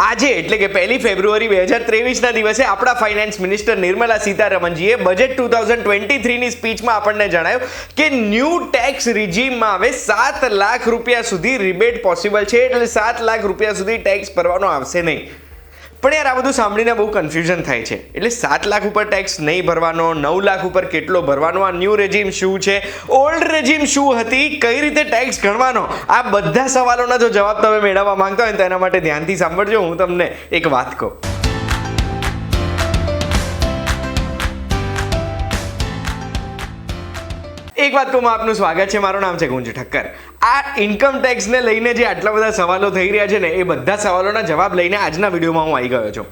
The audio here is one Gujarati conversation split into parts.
આજે એટલે કે 1 ફેબ્રુઆરી 2023ના દિવસે આપણા ફાઇનાન્સ મિનિસ્ટર નિર્મલા સીતારમણજીએ બજેટ 2023ની સ્પીચમાં આપણને જણાવ્યું કે ન્યૂ ટેક્સ રિજીમમાં હવે 7 લાખ રૂપિયા સુધી રિબેટ પોસિબલ છે, એટલે 7 લાખ રૂપિયા સુધી ટેક્સ ભરવાનો આવશે નહીં. પણ યાર આ બધું સાંભળીને બહુ કન્ફ્યુઝન થાય છે. એટલે 7 લાખ ઉપર ટેક્સ નહીં ભરવાનો, 9 લાખ ઉપર કેટલો ભરવાનો, આ ન્યૂ રેજીમ શું છે, ઓલ્ડ રેજીમ શું હતી, કઈ રીતે ટેક્સ ગણવાનો, આ બધા સવાલોના જો જવાબ તમે મેળવવા માંગતા હોય તો એના માટે ધ્યાનથી સાંભળજો. હું તમને એક વાત કહું. એક વાત કહું, આપનું સ્વાગત છે. મારું નામ છે ગુંજ ઠક્કર. આ ઇન્કમ ટેક્સને લઈને જે આટલા બધા સવાલો થઈ રહ્યા છે ને, એ બધા સવાલોના જવાબ લઈને આજના વિડીયોમાં હું આવી ગયો છું.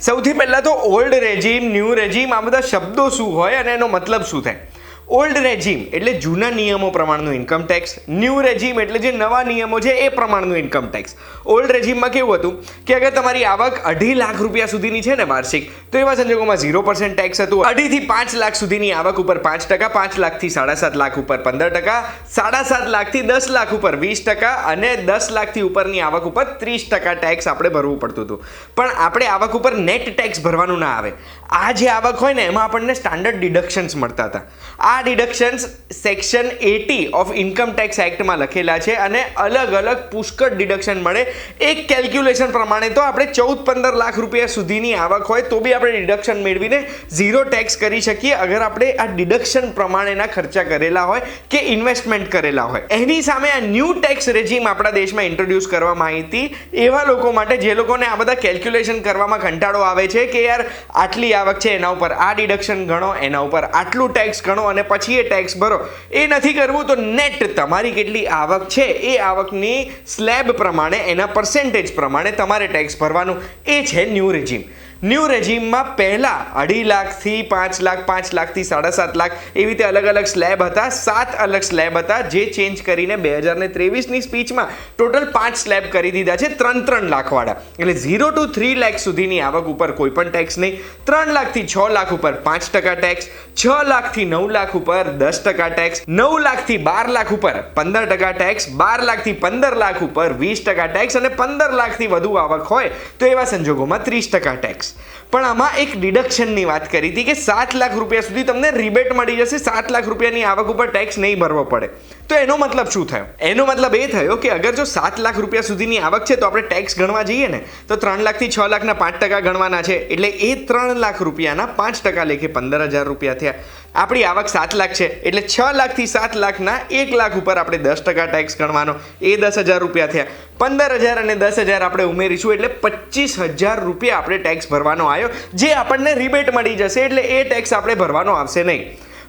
સૌથી પહેલાં તો ઓલ્ડ રેજીમ, ન્યૂ રેજીમ, આ બધા શબ્દો શું હોય અને એનો મતલબ શું થાય. ઓલ્ડ રેજીમ એટલે જૂના નિયમો પ્રમાણનું ઇન્કમ ટેક્સ. ન્યૂ રેજીમ એટલે જે નવા નિયમો છે એ પ્રમાણનું ઇન્કમ ટેક્સ. ઓલ્ડ રેજીમમાં કેવું હતું કે અગર તમારી આવક 2.5 લાખ રૂપિયા સુધીની છે ને વાર્ષિક, તો એવા સંજોગોમાં 0% ટેક્સ હતું. 2.5 થી 5 લાખ સુધીની આવક ઉપર 5%, 5 લાખથી 7.5 લાખ ઉપર 15%, 7.5 લાખથી 10 લાખ ઉપર 20% અને 10 લાખથી ઉપરની આવક ઉપર 30% ટેક્સ આપણે ભરવું પડતું હતું. પણ આપણે આવક ઉપર નેટ ટેક્સ ભરવાનું ના આવે. આ જે આવક હોય ને એમાં આપણને સ્ટાન્ડર્ડ ડિડક્શન્સ મળતા હતા. આ ડિડક્શન્સ સેક્શન 80 ઓફ ઇન્કમ ટેક્સ એક્ટમાં લખેલા છે અને અલગ અલગ પુષ્કળ ડિડક્શન મળે. એક કેલ્ક્યુલેશન પ્રમાણે તો આપણે 14-15 લાખ રૂપિયા સુધીની આવક હોય તો બી આપણે ડિડક્શન મેળવીને ઝીરો ટેક્સ કરી શકીએ, અગર આપણે આ ડિડક્શન પ્રમાણેના ખર્ચા કરેલા હોય કે ઇન્વેસ્ટમેન્ટ કરેલા હોય. એની સામે આ ન્યૂ ટેક્સ રેજીમ આપણા દેશમાં ઇન્ટ્રોડ્યુસ કરવામાં આવી હતી એવા લોકો માટે જે લોકોને આ બધા કેલ્ક્યુલેશન કરવામાં કંટાળો આવે છે કે યાર આટલી આવક છે એના ઉપર આ ડિડક્શન ગણો, એના ઉપર આટલું ટેક્સ ગણો અને પછી એ ટેક્સ ભરો. એ નથી કરવું તો નેટ તમારી કેટલી આવક છે એ આવકની સ્લેબ પ્રમાણે, એના પર્સેન્ટેજ પ્રમાણે તમારે ટેક્સ ભરવાનું. એ છે ન્યૂ રેજીમ. ન્યૂ રેજીમમાં પહેલા 2.5 લાખથી 5 લાખ, 5 લાખથી 7.5 લાખ એવી રીતે અલગ અલગ સ્લેબ હતા. 7 અલગ સ્લેબ હતા જે ચેન્જ કરીને 2023ની સ્પીચમાં ટોટલ 5 સ્લેબ કરી દીધા છે, 3-3 લાખ વાળા. એટલે 0 to 3 લાખ સુધીની આવક ઉપર કોઈ પણ ટેક્સ નહીં. 3 લાખથી 6 લાખ ઉપર 5% ટેક્સ, 6 લાખથી 9 લાખ ઉપર 10% ટેક્સ, 9 લાખથી 12 લાખ ઉપર 15% ટેક્સ, 12 લાખથી 15 લાખ ઉપર 20% ટેક્સ અને 15 લાખથી વધુ આવક હોય તો એવા સંજોગોમાં 30% ટેક્સ. પણ આમાં એક ડિડક્શનની વાત કરી હતી કે 7 લાખ રૂપિયા સુધી તમને રિબેટ મળી જશે, 7 લાખ રૂપિયાની આવક ઉપર ટેક્સ નહીં ભરવો પડે. તો એનો મતલબ શું થયો? એનો મતલબ એ થયો કે અગર જો 7 લાખ રૂપિયા સુધીની આવક છે તો આપણે ટેક્સ ગણવા જઈએ ને તો 3 લાખથી 6 લાખના 5% ગણવાના છે, એટલે એ 3 લાખ રૂપિયાના 5% લેખે 15,000 રૂપિયા થયા. આપણી આવક 7 લાખ છે એટલે 6 લાખથી 7 લાખના 1 લાખ ઉપર આપણે 10% ટેક્સ ગણવાનો, એ 10,000 રૂપિયા થયા. 15,000 અને 10,000 આપણે ઉમેરીશું એટલે 25,000 રૂપિયા આપણે ટેક્સ ભરવાનો આવ્યો, જે આપણને રિબેટ મળી જશે, એટલે એ ટેક્સ આપણે ભરવાનો આવશે નહીં.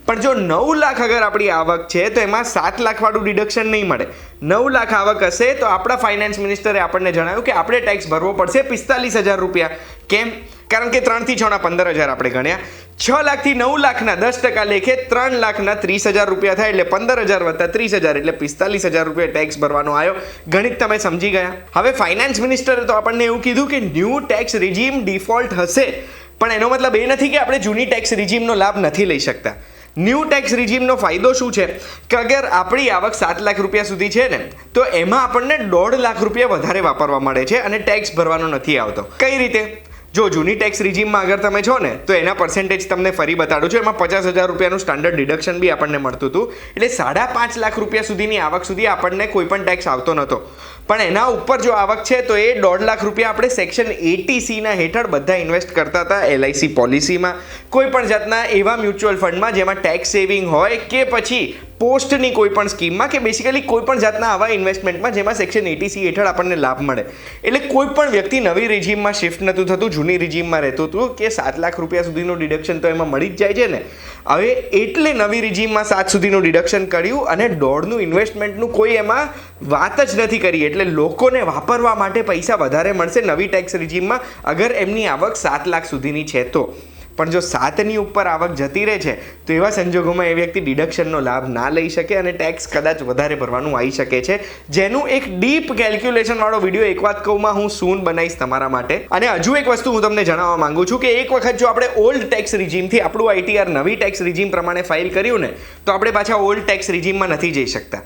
પણ જો 9 લાખ અગર આપણી આવક છે તો એમાં 7 લાખ વાળું ડિડક્શન નહીં મળે. 9 લાખ આવક હશે તો આપણા ફાઇનાન્સ મિનિસ્ટરે આપણને જણાવ્યું કે આપણે ટેક્સ ભરવો પડશે 45,000 રૂપિયા. કેમ? કારણ કે 3 થી 6 ના 15,000 આપણે ગણ્યા. 6 લાખથી 9 લાખના 10% લેખે 3 લાખના 30,000 રૂપિયા થાય, એટલે 15,000 વત્તા 30,000 એટલે 45,000 રૂપિયા ટેક્સ ભરવાનો આવ્યો. ગણિત તમે સમજી ગયા? હવે ફાઇનાન્સ મિનિસ્ટરે તો આપણને એવું કીધું કે ન્યૂ ટેક્સ રિજીમ ડિફોલ્ટ હશે, પણ એનો મતલબ એ નથી કે આપણે જૂની ટેક્સ રિજીમનો લાભ નથી લઈ શકતા. ન્યૂ ટેક્સ રિજીમનો ફાયદો શું છે કે અગર આપણી આવક 7 લાખ રૂપિયા સુધી છે ને તો એમાં આપણને 1.5 લાખ રૂપિયા વધારે વાપરવા મળે છે અને ટેક્સ ભરવાનો નથી આવતો. કઈ રીતે? જો જૂની ટેક્સ રિજીમમાં અગર તમે છો ને તો એના પર્સેન્ટેજ તમને ફરી બતાડું છું. એમાં 50,000 રૂપિયાનું સ્ટાન્ડર્ડ ડિડક્શન બી આપણને મળતું હતું, એટલે 5.5 લાખ રૂપિયા સુધીની આવક સુધી આપણને કોઈ પણ ટેક્સ આવતો નહોતો. પણ એના ઉપર જો આવક છે તો એ 1.5 લાખ રૂપિયા આપણે સેક્શન 80C ના હેઠળ બધા ઇન્વેસ્ટ કરતા હતા. LIC પોલિસીમાં, કોઈ પણ જાતના એવા મ્યુચ્યુઅલ ફંડમાં જેમાં ટેક્સ સેવિંગ હોય કે પછી પોસ્ટની કોઈ પણ સ્કીમમાં કે બેસિકલી કોઈ પણ જાતના આવા ઇન્વેસ્ટમેન્ટમાં જેમાં સેક્શન 80C હેઠળ આપણને લાભ મળે. એટલે કોઈ પણ વ્યક્તિ નવી રિજીમમાં શિફ્ટ નહોતું થતું, જૂની રિજીમમાં રહેતું હતું કે 7 લાખ રૂપિયા સુધીનું ડિડક્શન તો એમાં મળી જ જાય છે ને. હવે એટલે નવી રિજીમમાં 7 સુધીનું ડિડક્શન કર્યું અને 1.5નું ઇન્વેસ્ટમેન્ટનું કોઈ એમાં વાત જ નથી કરી. એટલે લોકોને વાપરવા માટે પૈસા વધારે મળશે નવી ટેક્સ રિજીમમાં અગર એમની આવક 7 લાખ સુધીની છે તો. પણ જો 7ની ઉપર આવક જતી રહે છે તો એવા સંજોગોમાં એ વ્યક્તિ ડિડક્શનનો લાભ ના લઈ શકે અને ટેક્સ કદાચ વધારે ભરવાનું આવી શકે છે, જેનું એક ડીપ કેલ્ક્યુલેશન વાળો વિડીયો એક વાત કહુંમાં હું સૂન બનાવીશ તમારા માટે. અને હજુ એક વસ્તુ હું તમને જણાવવા માંગુ છું કે એક વખત જો આપણે ઓલ્ડ ટેક્સ રિજીમથી આપણું ITR નવી ટેક્સ રિજીમ પ્રમાણે ફાઇલ કર્યું ને તો આપણે પાછા ઓલ્ડ ટેક્સ રિજીમમાં નથી જઈ શકતા.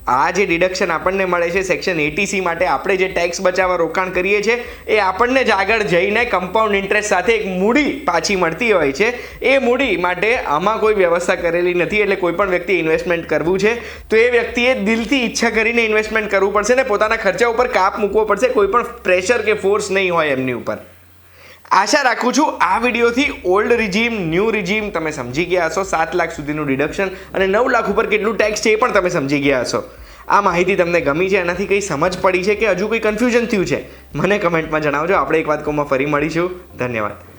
આ જે ડિડક્શન આપણને મળે છે સેક્શન 80C માટે આપણે જે ટેક્સ બચાવવા રોકાણ કરીએ છીએ એ આપણને જ આગળ જઈને કમ્પાઉન્ડ ઇન્ટરેસ્ટ સાથે એક મૂડી પાછી મળતી હોય છે. એ મૂડી માટે આમાં કોઈ વ્યવસ્થા કરેલી નથી. એટલે કોઈ પણ વ્યક્તિ ઇન્વેસ્ટમેન્ટ કરવું છે તો એ વ્યક્તિએ દિલથી ઈચ્છા કરીને ઇન્વેસ્ટમેન્ટ કરવું પડશે ને પોતાના ખર્ચા ઉપર કાપ મૂકવો પડશે. કોઈ પણ પ્રેશર કે ફોર્સ નહીં હોય એમની ઉપર. આશા રાખું છું આ વિડીયોથી ઓલ્ડ રિજીમ ન્યૂ રિજીમ તમે સમજી ગયા હશો. 7 લાખ સુધીનું ડિડક્શન અને 9 લાખ ઉપર કેટલું ટેક્સ છે એ પણ તમે સમજી ગયા હશો. આ માહિતી તમને ગમી છે, એનાથી કંઈ સમજ પડી છે કે હજુ કોઈ કન્ફ્યુઝન થયું છે, મને કમેન્ટમાં જણાવજો. આપણે એક વાત કોમાં ફરી મળીશું. ધન્યવાદ.